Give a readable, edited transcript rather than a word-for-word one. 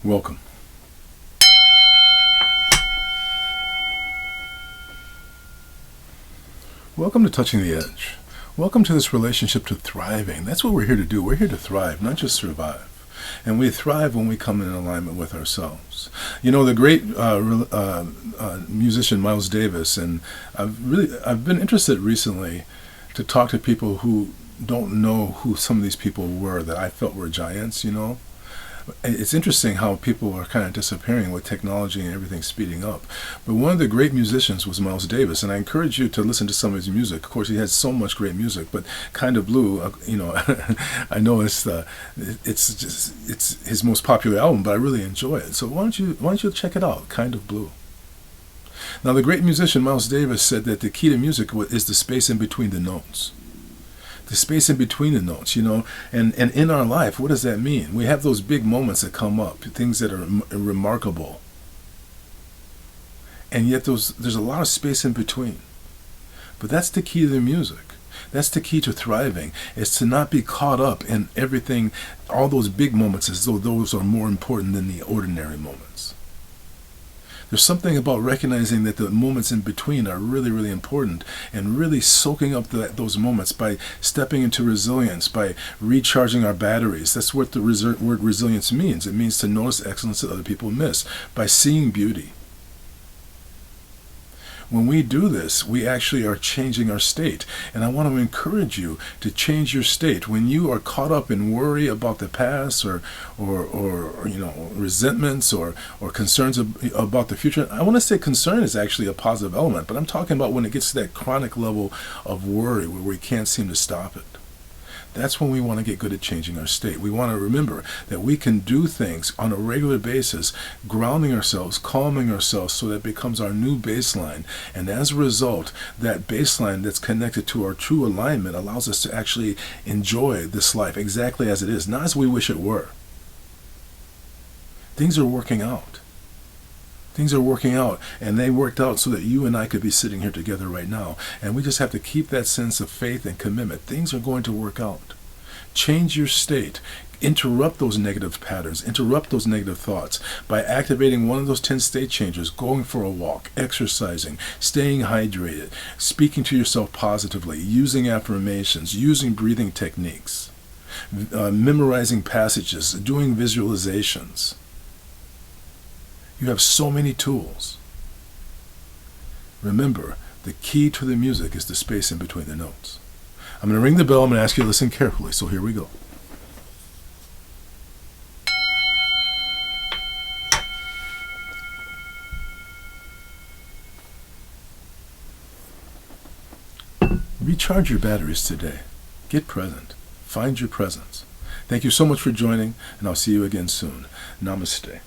Welcome. Welcome to Touching the Edge. Welcome to this relationship to thriving. That's what we're here to do. We're here to thrive, not just survive. And we thrive when we come in alignment with ourselves. You know, the great musician Miles Davis, and I've been interested recently to talk to people who don't know who some of these people were that I felt were giants, you know. It's interesting how people are kind of disappearing with technology and everything speeding up. But one of the great musicians was Miles Davis, and I encourage you to listen to some of his music. Of course, he has so much great music, but Kind of Blue, you know, I know it's his most popular album, but I really enjoy it. So why don't you check it out, Kind of Blue. Now, the great musician Miles Davis said that the key to music is the space in between the notes. The space in between the notes, you know, and in our life, what does that mean? We have those big moments that come up, things that are remarkable, and yet there's a lot of space in between. But that's the key to the music. That's the key to thriving, is to not be caught up in everything, all those big moments, as though those are more important than the ordinary moments. There's something about recognizing that the moments in between are really, really important, and really soaking up those moments by stepping into resilience, by recharging our batteries. That's what the word resilience means. It means to notice excellence that other people miss, by seeing beauty. When we do this, we actually are changing our state. And I want to encourage you to change your state. When you are caught up in worry about the past or you know, resentments or concerns about the future, I want to say concern is actually a positive element, but I'm talking about when it gets to that chronic level of worry where we can't seem to stop it. That's when we want to get good at changing our state. We want to remember that we can do things on a regular basis, grounding ourselves, calming ourselves, so that it becomes our new baseline. And as a result, that baseline that's connected to our true alignment allows us to actually enjoy this life exactly as it is, not as we wish it were. Things are working out. Things are working out, and they worked out so that you and I could be sitting here together right now. And we just have to keep that sense of faith and commitment. Things are going to work out. Change your state. Interrupt those negative patterns. Interrupt those negative thoughts by activating one of those 10 state changers, going for a walk, exercising, staying hydrated, speaking to yourself positively, using affirmations, using breathing techniques, memorizing passages, doing visualizations. You have so many tools. Remember, the key to the music is the space in between the notes. I'm going to ring the bell. I'm going to ask you to listen carefully. So here we go. Recharge your batteries today. Get present. Find your presence. Thank you so much for joining, and I'll see you again soon. Namaste.